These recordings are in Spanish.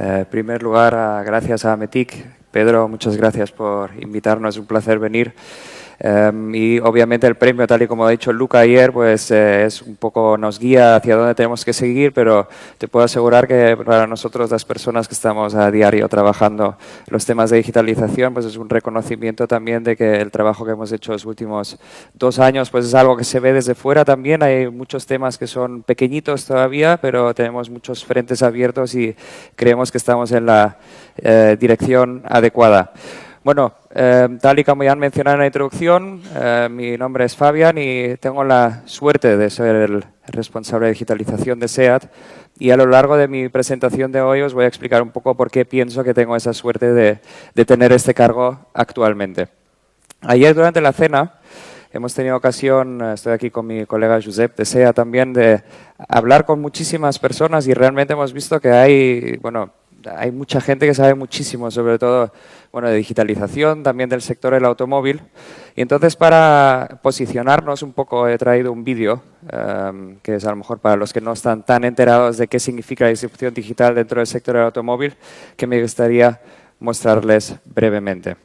En primer lugar, gracias a Metic. Pedro, muchas gracias por invitarnos, es un placer venir. Y obviamente el premio, tal y como ha dicho Luca ayer, pues es un poco, nos guía hacia dónde tenemos que seguir, pero te puedo asegurar que para nosotros, las personas que estamos a diario trabajando los temas de digitalización, pues es un reconocimiento también de que el trabajo que hemos hecho los últimos 2 años pues es algo que se ve desde fuera también. Hay muchos temas que son pequeñitos todavía, pero tenemos muchos frentes abiertos y creemos que estamos en la dirección adecuada. Bueno, tal y como ya han mencionado en la introducción, mi nombre es Fabián y tengo la suerte de ser el responsable de digitalización de SEAT, y a lo largo de mi presentación de hoy os voy a explicar un poco por qué pienso que tengo esa suerte de tener este cargo actualmente. Ayer durante la cena hemos tenido ocasión, estoy aquí con mi colega Josep de SEAT también, de hablar con muchísimas personas y realmente hemos visto que hay mucha gente que sabe muchísimo, sobre todo de digitalización, también del sector del automóvil. Y entonces, para posicionarnos un poco, he traído un vídeo, que es a lo mejor para los que no están tan enterados de qué significa la distribución digital dentro del sector del automóvil, que me gustaría mostrarles brevemente.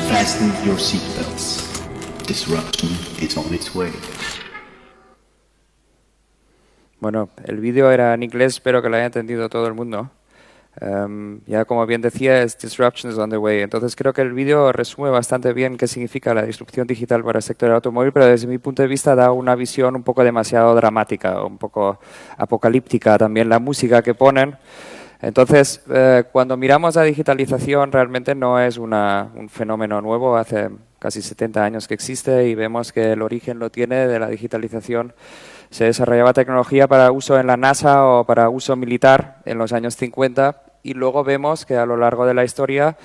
Fasten your seatbelts. Disruption is on its way. Bueno, el vídeo era en inglés, espero que lo haya entendido todo el mundo. Ya como bien decía, es Disruption is on the way. Entonces creo que el vídeo resume bastante bien qué significa la disrupción digital para el sector del automóvil, pero desde mi punto de vista da una visión un poco demasiado dramática, un poco apocalíptica también la música que ponen. Entonces, cuando miramos la digitalización, realmente no es un fenómeno nuevo, hace casi 70 años que existe y vemos que el origen lo tiene de la digitalización. Se desarrollaba tecnología para uso en la NASA o para uso militar en los años 50 y luego vemos que a lo largo de la historia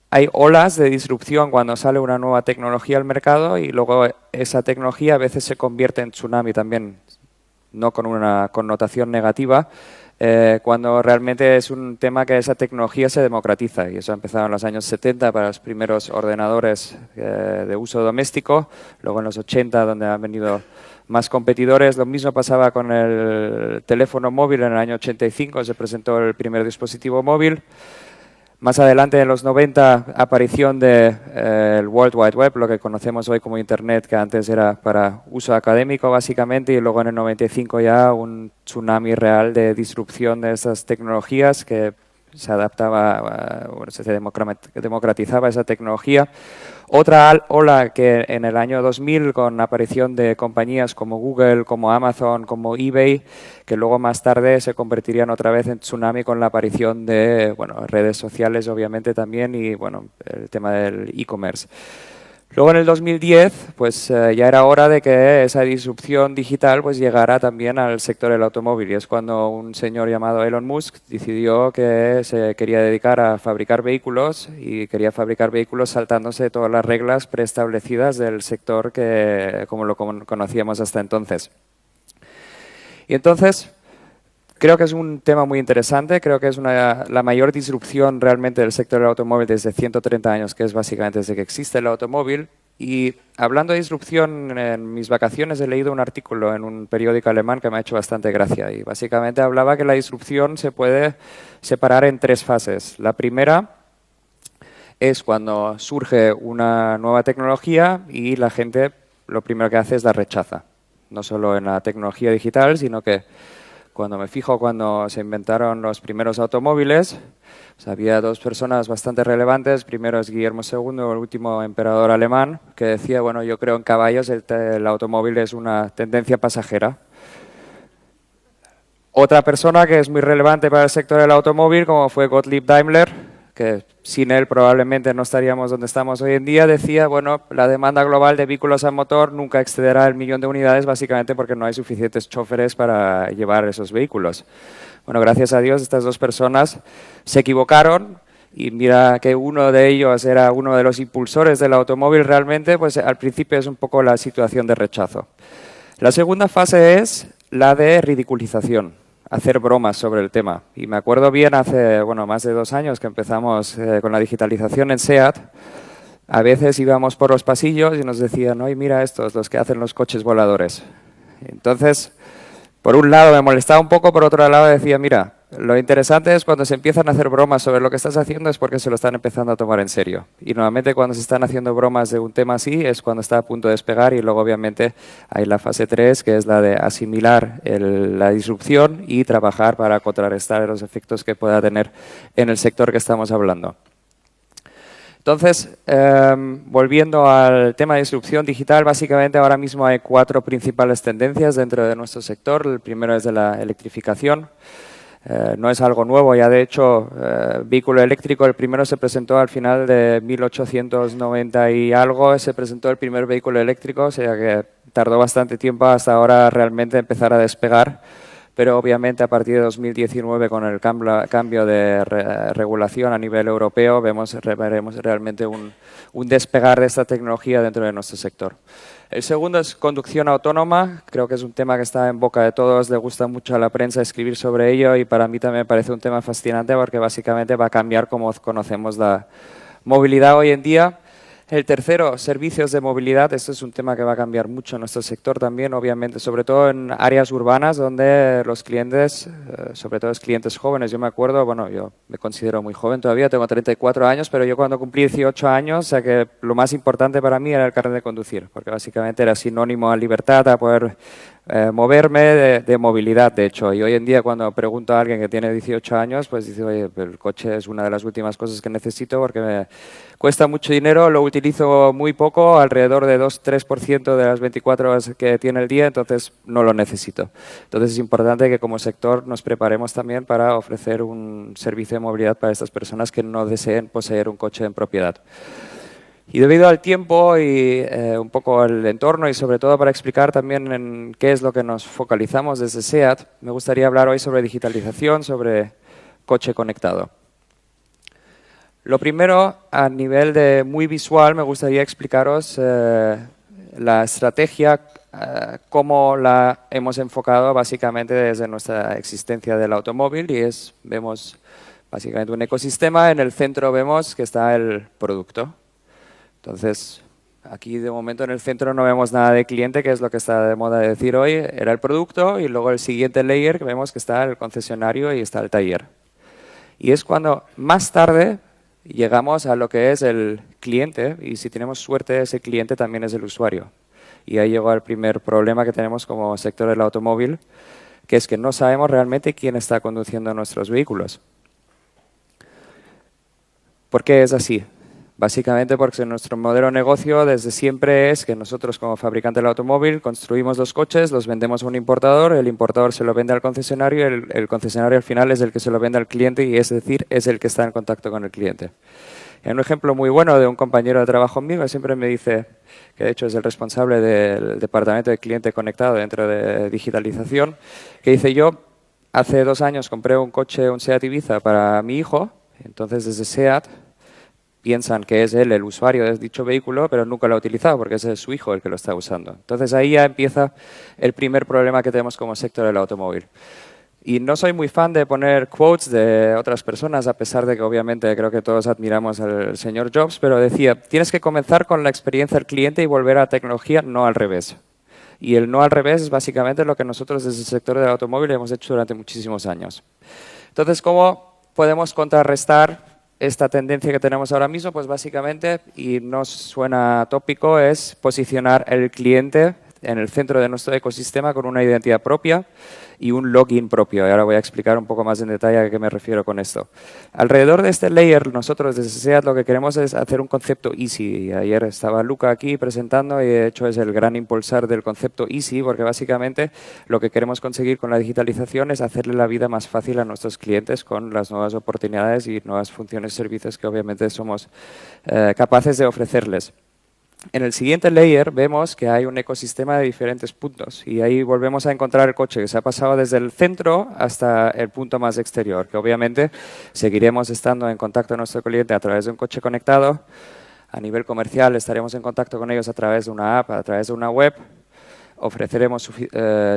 hay olas de disrupción cuando sale una nueva tecnología al mercado y luego esa tecnología a veces se convierte en tsunami también, no con una connotación negativa, cuando realmente es un tema que esa tecnología se democratiza, y eso ha empezado en los años 70 para los primeros ordenadores de uso doméstico, luego en los 80 donde han venido más competidores. Lo mismo pasaba con el teléfono móvil. En el año 85 se presentó el primer dispositivo móvil. Más adelante, en los 90, aparición del World Wide Web, lo que conocemos hoy como Internet, que antes era para uso académico básicamente, y luego en el 95 ya un tsunami real de disrupción de estas tecnologías que se adaptaba, se democratizaba esa tecnología. Otra ola que en el año 2000, con la aparición de compañías como Google, como Amazon, como eBay, que luego más tarde se convertirían otra vez en tsunami con la aparición de redes sociales, obviamente también, y el tema del e-commerce. Luego en el 2010, pues ya era hora de que esa disrupción digital pues llegara también al sector del automóvil, y es cuando un señor llamado Elon Musk decidió que se quería dedicar a fabricar vehículos, y quería fabricar vehículos saltándose todas las reglas preestablecidas del sector como lo conocíamos hasta entonces. Y entonces, creo que es un tema muy interesante, creo que es la mayor disrupción realmente del sector del automóvil desde 130 años, que es básicamente desde que existe el automóvil, Y hablando de disrupción, en mis vacaciones he leído un artículo en un periódico alemán que me ha hecho bastante gracia y básicamente hablaba que la disrupción se puede separar en tres fases. La primera es cuando surge una nueva tecnología y la gente lo primero que hace es la rechaza. No solo en la tecnología digital, sino que cuando me fijo cuando se inventaron los primeros automóviles, pues había dos personas bastante relevantes. Primero es Guillermo II, el último emperador alemán, que decía, bueno, yo creo en caballos, el automóvil es una tendencia pasajera. Otra persona que es muy relevante para el sector del automóvil, como fue Gottlieb Daimler, que sin él probablemente no estaríamos donde estamos hoy en día, decía, bueno, la demanda global de vehículos a motor nunca excederá el 1.000.000 de unidades, básicamente porque no hay suficientes choferes para llevar esos vehículos. Bueno, gracias a Dios estas dos personas se equivocaron y mira que uno de ellos era uno de los impulsores del automóvil realmente, pues al principio es un poco la situación de rechazo. La segunda fase es la de ridiculización, hacer bromas sobre el tema. Y me acuerdo bien hace, bueno, más de 2 años que empezamos con la digitalización en SEAT. A veces íbamos por los pasillos y nos decían, oye, mira estos, los que hacen los coches voladores. Entonces, por un lado me molestaba un poco, por otro lado decía, mira, lo interesante es cuando se empiezan a hacer bromas sobre lo que estás haciendo es porque se lo están empezando a tomar en serio. Y normalmente cuando se están haciendo bromas de un tema así es cuando está a punto de despegar y luego obviamente hay la fase 3 que es la de asimilar la disrupción y trabajar para contrarrestar los efectos que pueda tener en el sector que estamos hablando. Entonces, volviendo al tema de disrupción digital, básicamente ahora mismo hay 4 principales tendencias dentro de nuestro sector. El primero es de la electrificación. No es algo nuevo, ya de hecho, vehículo eléctrico, el primero se presentó al final de 1890 y algo, se presentó el primer vehículo eléctrico, o sea que tardó bastante tiempo hasta ahora realmente empezar a despegar, pero obviamente a partir de 2019 con el cambio de regulación a nivel europeo veremos realmente un despegar de esta tecnología dentro de nuestro sector. El segundo es conducción autónoma, creo que es un tema que está en boca de todos, le gusta mucho a la prensa escribir sobre ello y para mí también me parece un tema fascinante porque básicamente va a cambiar cómo conocemos la movilidad hoy en día. El tercero, servicios de movilidad. Esto es un tema que va a cambiar mucho en nuestro sector también, obviamente, sobre todo en áreas urbanas donde los clientes, sobre todo los clientes jóvenes, yo me acuerdo, bueno, yo me considero muy joven todavía, tengo 34 años, pero yo cuando cumplí 18 años, o sea que lo más importante para mí era el carnet de conducir, porque básicamente era sinónimo a libertad, a poder moverme de movilidad, de hecho. Y hoy en día cuando pregunto a alguien que tiene 18 años, pues dice, oye, el coche es una de las últimas cosas que necesito porque me cuesta mucho dinero, lo utilizo muy poco, alrededor de 2-3% de las 24 horas que tiene el día, entonces no lo necesito. Entonces es importante que como sector nos preparemos también para ofrecer un servicio de movilidad para estas personas que no deseen poseer un coche en propiedad. Y debido al tiempo y un poco al entorno y sobre todo para explicar también en qué es lo que nos focalizamos desde SEAT, me gustaría hablar hoy sobre digitalización, sobre coche conectado. Lo primero, a nivel de muy visual, me gustaría explicaros la estrategia, cómo la hemos enfocado básicamente desde nuestra existencia del automóvil y vemos básicamente un ecosistema, en el centro vemos que está el producto. Entonces, aquí de momento en el centro no vemos nada de cliente, que es lo que está de moda de decir hoy, era el producto y luego el siguiente layer que vemos que está el concesionario y está el taller. Y es cuando más tarde llegamos a lo que es el cliente y si tenemos suerte ese cliente también es el usuario. Y ahí llegó el primer problema que tenemos como sector del automóvil, que es que no sabemos realmente quién está conduciendo nuestros vehículos. ¿Por qué es así? Básicamente porque nuestro modelo de negocio desde siempre es que nosotros como fabricante del automóvil construimos los coches, los vendemos a un importador, el importador se lo vende al concesionario y el concesionario al final es el que se lo vende al cliente y es decir, es el que está en contacto con el cliente. Y un ejemplo muy bueno de un compañero de trabajo mío siempre me dice, que de hecho es el responsable del departamento de cliente conectado dentro de digitalización, que dice yo hace 2 años compré un coche, un SEAT Ibiza para mi hijo, entonces desde SEAT piensan que es él el usuario de dicho vehículo, pero nunca lo ha utilizado porque es su hijo el que lo está usando. Entonces ahí ya empieza el primer problema que tenemos como sector del automóvil. Y no soy muy fan de poner quotes de otras personas, a pesar de que obviamente creo que todos admiramos al señor Jobs, pero decía, tienes que comenzar con la experiencia del cliente y volver a la tecnología, no al revés. Y el no al revés es básicamente lo que nosotros desde el sector del automóvil hemos hecho durante muchísimos años. Entonces, ¿cómo podemos contrarrestar esta tendencia que tenemos ahora mismo? Pues básicamente, y nos suena tópico, es posicionar el cliente en el centro de nuestro ecosistema con una identidad propia y un login propio. Y ahora voy a explicar un poco más en detalle a qué me refiero con esto. Alrededor de este layer, nosotros desde SEAT lo que queremos es hacer un concepto easy. Ayer estaba Luca aquí presentando y de hecho es el gran impulsor del concepto easy, porque básicamente lo que queremos conseguir con la digitalización es hacerle la vida más fácil a nuestros clientes con las nuevas oportunidades y nuevas funciones y servicios que obviamente somos capaces de ofrecerles. En el siguiente layer vemos que hay un ecosistema de diferentes puntos y ahí volvemos a encontrar el coche que se ha pasado desde el centro hasta el punto más exterior, que obviamente seguiremos estando en contacto con nuestro cliente a través de un coche conectado. A nivel comercial estaremos en contacto con ellos a través de una app, a través de una web. Ofreceremos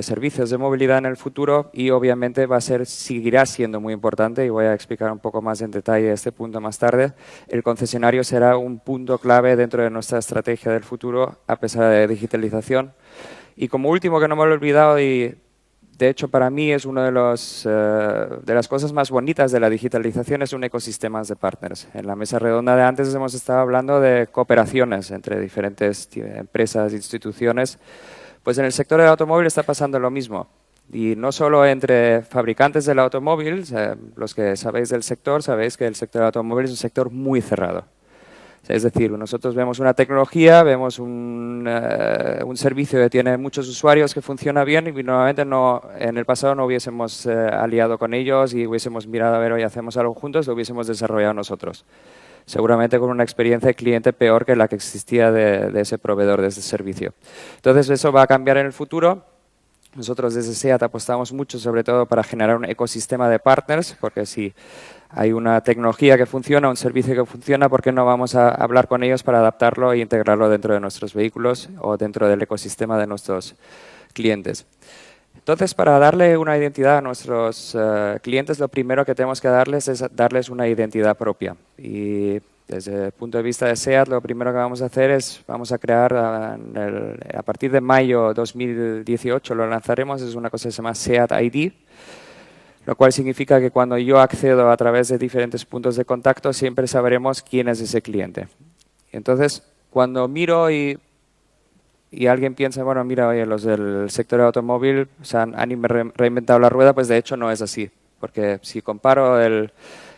servicios de movilidad en el futuro y obviamente seguirá siendo muy importante, y voy a explicar un poco más en detalle este punto más tarde. El concesionario será un punto clave dentro de nuestra estrategia del futuro a pesar de la digitalización. Y como último, que no me lo he olvidado, y de hecho para mí es una de las cosas más bonitas de la digitalización, es un ecosistema de partners. En la mesa redonda de antes hemos estado hablando de cooperaciones entre diferentes empresas, instituciones. Pues en el sector del automóvil está pasando lo mismo. Y no solo entre fabricantes del automóvil, los que sabéis del sector, sabéis que el sector del automóvil es un sector muy cerrado. Es decir, nosotros vemos una tecnología, vemos un servicio que tiene muchos usuarios que funciona bien y normalmente en el pasado no hubiésemos aliado con ellos y hubiésemos mirado a ver, hoy hacemos algo juntos, lo hubiésemos desarrollado nosotros. Seguramente con una experiencia de cliente peor que la que existía de ese proveedor de ese servicio. Entonces, eso va a cambiar en el futuro. Nosotros desde SEAT apostamos mucho, sobre todo, para generar un ecosistema de partners, porque si hay una tecnología que funciona, un servicio que funciona, ¿por qué no vamos a hablar con ellos para adaptarlo e integrarlo dentro de nuestros vehículos o dentro del ecosistema de nuestros clientes? Entonces, para darle una identidad a nuestros clientes, lo primero que tenemos que darles es darles una identidad propia. Y desde el punto de vista de SEAT, lo primero que vamos a hacer es, vamos a crear, a partir de mayo 2018 lo lanzaremos, es una cosa que se llama SEAT ID, lo cual significa que cuando yo accedo a través de diferentes puntos de contacto, siempre sabremos quién es ese cliente. Entonces, cuando miro y alguien piensa, bueno, mira, oye, los del sector automóvil han reinventado la rueda, pues de hecho no es así. Porque si comparo el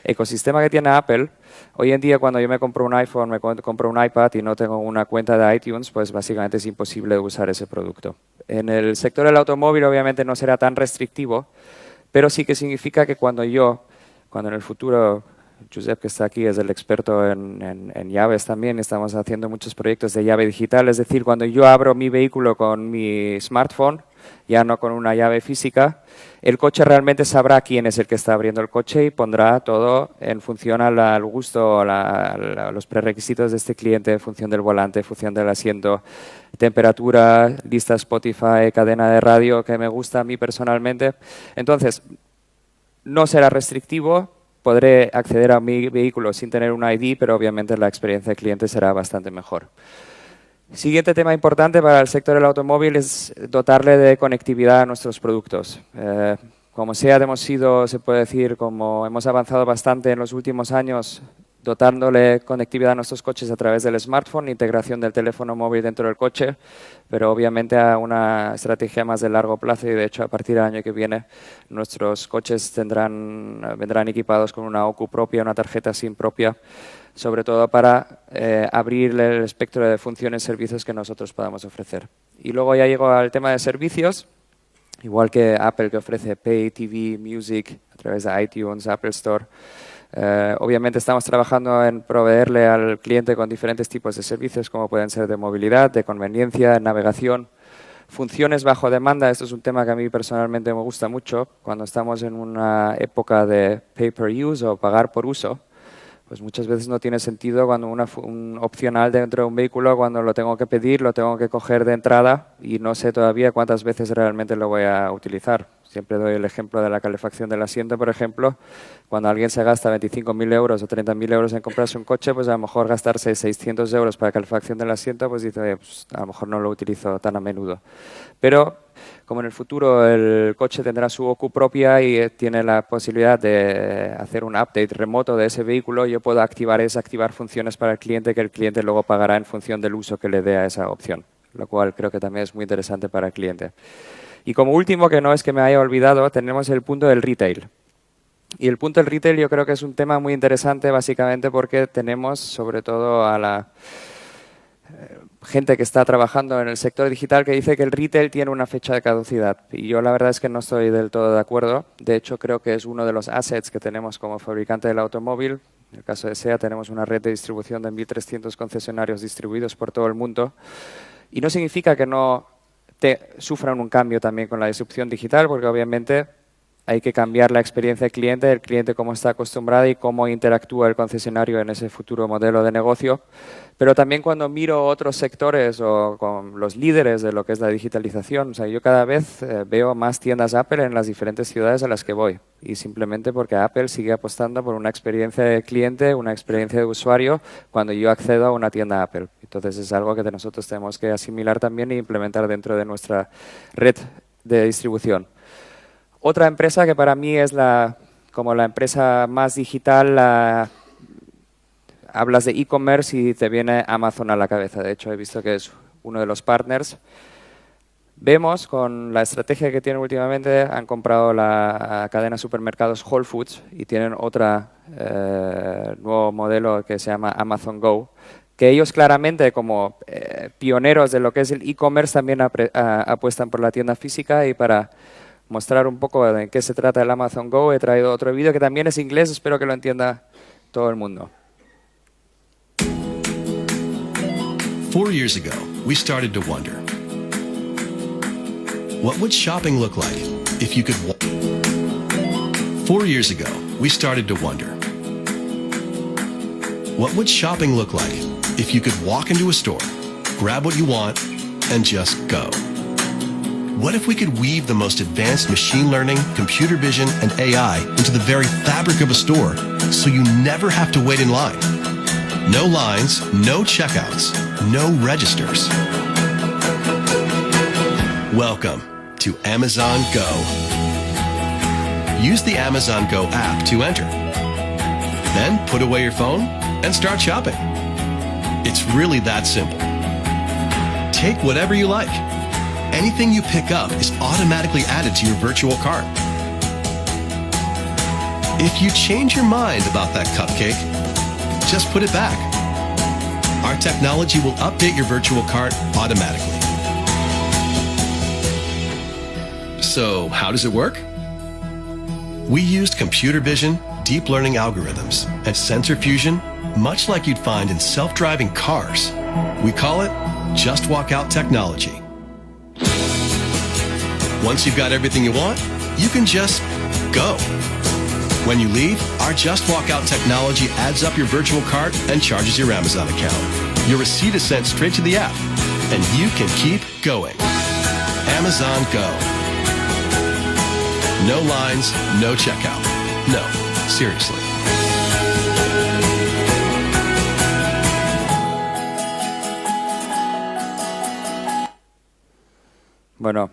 ecosistema que tiene Apple, hoy en día cuando yo me compro un iPhone, me compro un iPad y no tengo una cuenta de iTunes, pues básicamente es imposible usar ese producto. En el sector del automóvil obviamente no será tan restrictivo, pero sí que significa que cuando en el futuro, Josep, que está aquí, es el experto en llaves también. Estamos haciendo muchos proyectos de llave digital. Es decir, cuando yo abro mi vehículo con mi smartphone, ya no con una llave física, el coche realmente sabrá quién es el que está abriendo el coche y pondrá todo en función al gusto, a los prerequisitos de este cliente, en función del volante, en función del asiento, temperatura, lista Spotify, cadena de radio, que me gusta a mí personalmente. Entonces, no será restrictivo. Podré acceder a mi vehículo sin tener un ID, pero obviamente la experiencia de cliente será bastante mejor. Siguiente tema importante para el sector del automóvil es dotarle de conectividad a nuestros productos. Como SEAT hemos sido, se puede decir, como hemos avanzado bastante en los últimos años, dotándole conectividad a nuestros coches a través del smartphone, integración del teléfono móvil dentro del coche, pero obviamente a una estrategia más de largo plazo y de hecho a partir del año que viene nuestros coches vendrán equipados con una OCU propia, una tarjeta SIM propia, sobre todo para abrir el espectro de funciones y servicios que nosotros podamos ofrecer. Y luego ya llego al tema de servicios, igual que Apple, que ofrece Pay, TV, Music a través de iTunes, Apple Store. Obviamente estamos trabajando en proveerle al cliente con diferentes tipos de servicios, como pueden ser de movilidad, de conveniencia, de navegación, funciones bajo demanda. Esto es un tema que a mí personalmente me gusta mucho. Cuando estamos en una época de pay per use o pagar por uso, pues muchas veces no tiene sentido cuando un opcional dentro de un vehículo, cuando lo tengo que pedir, lo tengo que coger de entrada y no sé todavía cuántas veces realmente lo voy a utilizar. siempre doy el ejemplo de la calefacción del asiento, por ejemplo. Cuando alguien se gasta 25.000 euros o 30.000 euros en comprarse un coche, pues a lo mejor gastarse 600 euros para calefacción del asiento, pues dice, pues a lo mejor no lo utilizo tan a menudo. Pero como en el futuro el coche tendrá su OCU propia y tiene la posibilidad de hacer un update remoto de ese vehículo, yo puedo activar y desactivar funciones para el cliente que el cliente luego pagará en función del uso que le dé a esa opción, lo cual creo que también es muy interesante para el cliente. Y como último, que no es que me haya olvidado, tenemos el punto del retail. Y el punto del retail yo creo que es un tema muy interesante básicamente porque tenemos sobre todo a la gente que está trabajando en el sector digital que dice que el retail tiene una fecha de caducidad. Y yo la verdad es que no estoy del todo de acuerdo. De hecho, creo que es uno de los assets que tenemos como fabricante del automóvil. En el caso de SEAT tenemos una red de distribución de 1.300 concesionarios distribuidos por todo el mundo. Y no significa que no sufran un cambio también con la disrupción digital, porque obviamente hay que cambiar la experiencia del cliente cómo está acostumbrado y cómo interactúa el concesionario en ese futuro modelo de negocio. Pero también cuando miro otros sectores o con los líderes de lo que es la digitalización, o sea, yo cada vez veo más tiendas Apple en las diferentes ciudades a las que voy. Y simplemente porque Apple sigue apostando por una experiencia de cliente, una experiencia de usuario cuando yo accedo a una tienda Apple. Entonces es algo que nosotros tenemos que asimilar también e implementar dentro de nuestra red de distribución. Otra empresa que para mí es como la empresa más digital, hablas de e-commerce y te viene Amazon a la cabeza. De hecho, he visto que es uno de los partners. Vemos con la estrategia que tienen últimamente, han comprado la cadena de supermercados Whole Foods y tienen otro nuevo modelo que se llama Amazon Go, que ellos claramente como pioneros de lo que es el e-commerce también apuestan por la tienda física. Y para mostrar un poco de qué se trata el Amazon Go, he traído otro vídeo que también es inglés, espero que lo entienda todo el mundo. 4 years ago, we started to wonder, what would shopping look like if you could 4 years ago, we started to wonder, what would shopping look like if you could walk into a store, grab what you want, and just go? What if we could weave the most advanced machine learning, computer vision, and AI into the very fabric of a store so you never have to wait in line? No lines, no checkouts, no registers. Welcome to Amazon Go. Use the Amazon Go app to enter. Then put away your phone and start shopping. It's really that simple. Take whatever you like. Anything you pick up is automatically added to your virtual cart. If you change your mind about that cupcake, just put it back. Our technology will update your virtual cart automatically. So, how does it work? We used computer vision, deep learning algorithms, and sensor fusion, much like you'd find in self-driving cars. We call it Just Walk Out technology. Once you've got everything you want, you can just go. When you leave, our Just Walk Out technology adds up your virtual cart and charges your Amazon account. Your receipt is sent straight to the app, and you can keep going. Amazon Go. No lines, no checkout. No, seriously. Bueno,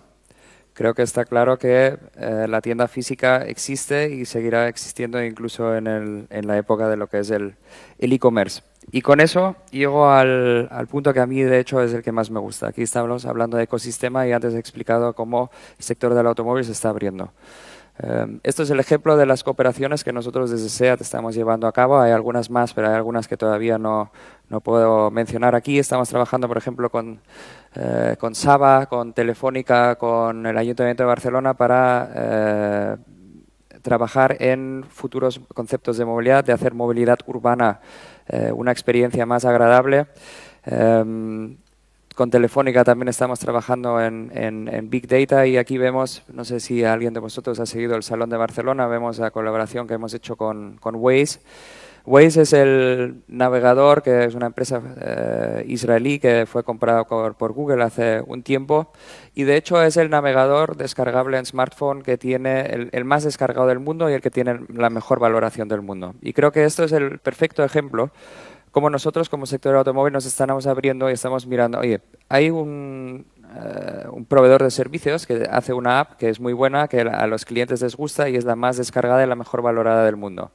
creo que está claro que la tienda física existe y seguirá existiendo incluso en la época de lo que es el e-commerce. Y con eso llego al punto que a mí de hecho es el que más me gusta. Aquí estamos hablando de ecosistema y antes he explicado cómo el sector del automóvil se está abriendo. Esto es el ejemplo de las cooperaciones que nosotros desde SEAT estamos llevando a cabo. Hay algunas más, pero hay algunas que todavía no puedo mencionar aquí. Estamos trabajando, por ejemplo, con Saba, con Telefónica, con el Ayuntamiento de Barcelona para trabajar en futuros conceptos de movilidad, de hacer movilidad urbana una experiencia más agradable. con Telefónica también estamos trabajando en Big Data y aquí vemos, no sé si alguien de vosotros ha seguido el Salón de Barcelona, vemos la colaboración que hemos hecho con Waze. Waze es el navegador, que es una empresa israelí que fue comprado por Google hace un tiempo y de hecho es el navegador descargable en smartphone que tiene el más descargado del mundo y el que tiene la mejor valoración del mundo. Y creo que esto es el perfecto ejemplo como nosotros como sector automóvil nos estamos abriendo y estamos mirando, oye, hay un proveedor de servicios que hace una app que es muy buena, que a los clientes les gusta y es la más descargada y la mejor valorada del mundo.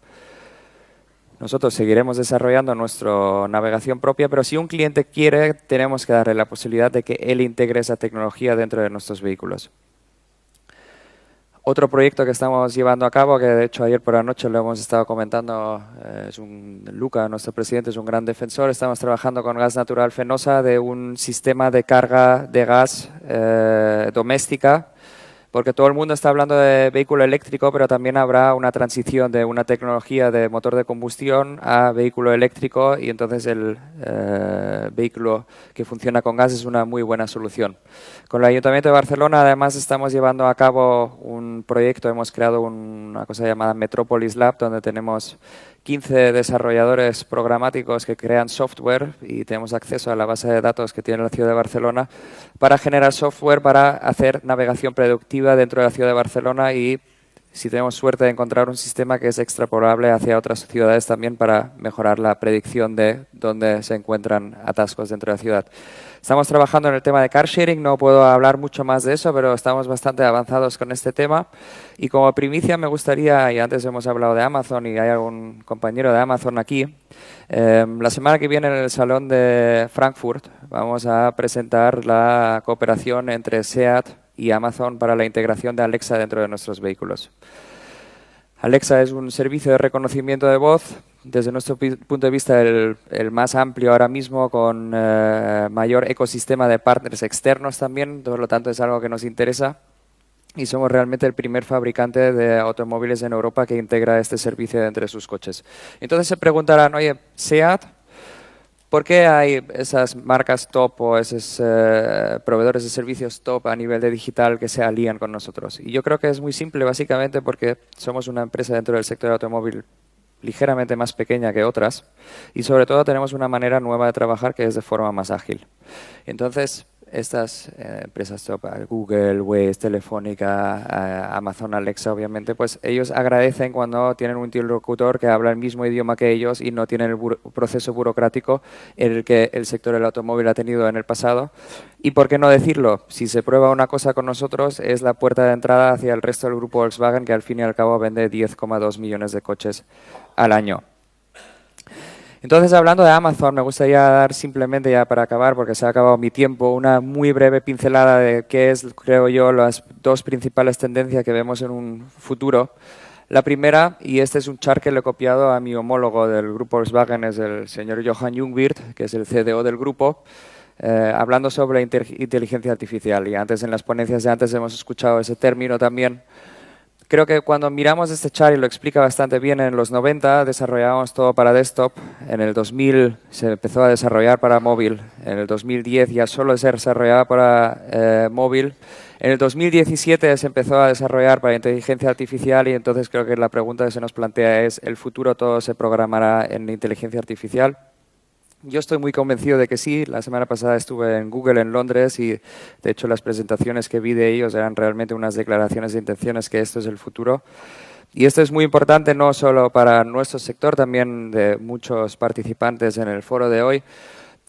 Nosotros seguiremos desarrollando nuestra navegación propia, pero si un cliente quiere, tenemos que darle la posibilidad de que él integre esa tecnología dentro de nuestros vehículos. Otro proyecto que estamos llevando a cabo, que de hecho ayer por la noche lo hemos estado comentando, Luca, nuestro presidente, es un gran defensor. Estamos trabajando con Gas Natural Fenosa de un sistema de carga de gas doméstica, porque todo el mundo está hablando de vehículo eléctrico, pero también habrá una transición de una tecnología de motor de combustión a vehículo eléctrico y entonces el vehículo que funciona con gas es una muy buena solución. Con el Ayuntamiento de Barcelona además estamos llevando a cabo un proyecto, hemos creado una cosa llamada Metropolis Lab, donde tenemos 15 desarrolladores programáticos que crean software y tenemos acceso a la base de datos que tiene la ciudad de Barcelona para generar software para hacer navegación predictiva dentro de la ciudad de Barcelona y si tenemos suerte de encontrar un sistema que es extrapolable hacia otras ciudades también para mejorar la predicción de dónde se encuentran atascos dentro de la ciudad. Estamos trabajando en el tema de car sharing, no puedo hablar mucho más de eso, pero estamos bastante avanzados con este tema. Y como primicia me gustaría, y antes hemos hablado de Amazon y hay algún compañero de Amazon aquí, la semana que viene en el Salón de Frankfurt vamos a presentar la cooperación entre SEAT y Amazon para la integración de Alexa dentro de nuestros vehículos. Alexa es un servicio de reconocimiento de voz, desde nuestro punto de vista el más amplio ahora mismo, con mayor ecosistema de partners externos también, por lo tanto es algo que nos interesa y somos realmente el primer fabricante de automóviles en Europa que integra este servicio entre sus coches. Entonces se preguntarán, oye, SEAT, ¿por qué hay esas marcas top o esos proveedores de servicios top a nivel de digital que se alían con nosotros? Y yo creo que es muy simple, básicamente porque somos una empresa dentro del sector automóvil ligeramente más pequeña que otras y sobre todo tenemos una manera nueva de trabajar que es de forma más ágil. Entonces, estas empresas top, Google, Waze, Telefónica, Amazon, Alexa, obviamente, pues ellos agradecen cuando tienen un interlocutor que habla el mismo idioma que ellos y no tienen el proceso burocrático en el que el sector del automóvil ha tenido en el pasado. Y por qué no decirlo, si se prueba una cosa con nosotros es la puerta de entrada hacia el resto del grupo Volkswagen, que al fin y al cabo vende 10,2 millones de coches al año. Entonces, hablando de Amazon, me gustaría dar simplemente, ya para acabar, porque se ha acabado mi tiempo, una muy breve pincelada de qué es, creo yo, las dos principales tendencias que vemos en un futuro. La primera, y este es un chart que le he copiado a mi homólogo del grupo Volkswagen, es el señor Johan Jungwirth, que es el CDO del grupo, hablando sobre inteligencia artificial. Y antes, en las ponencias de antes, hemos escuchado ese término también. Creo que cuando miramos este chart, y lo explica bastante bien, en los 90 desarrollábamos todo para desktop, en el 2000 se empezó a desarrollar para móvil, en el 2010 ya solo se desarrollaba para móvil, en el 2017 se empezó a desarrollar para inteligencia artificial y entonces creo que la pregunta que se nos plantea es, ¿el futuro todo se programará en inteligencia artificial? Yo estoy muy convencido de que sí. La semana pasada estuve en Google en Londres y de hecho las presentaciones que vi de ellos eran realmente unas declaraciones de intenciones que esto es el futuro. Y esto es muy importante no solo para nuestro sector, también de muchos participantes en el foro de hoy.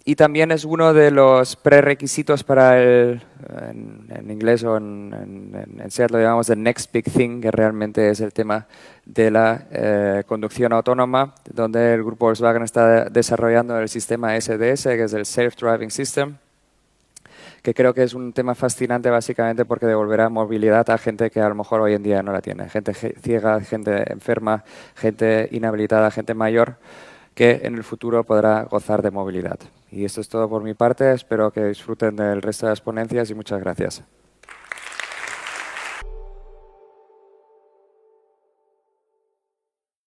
Y también es uno de los prerequisitos para en inglés o en SEAT lo llamamos the next big thing, que realmente es el tema de la conducción autónoma, donde el grupo Volkswagen está desarrollando el sistema SDS, que es el Self Driving System, que creo que es un tema fascinante básicamente porque devolverá movilidad a gente que a lo mejor hoy en día no la tiene, gente ciega, gente enferma, gente inhabilitada, gente mayor, que en el futuro podrá gozar de movilidad. Y esto es todo por mi parte, espero que disfruten del resto de las ponencias y muchas gracias.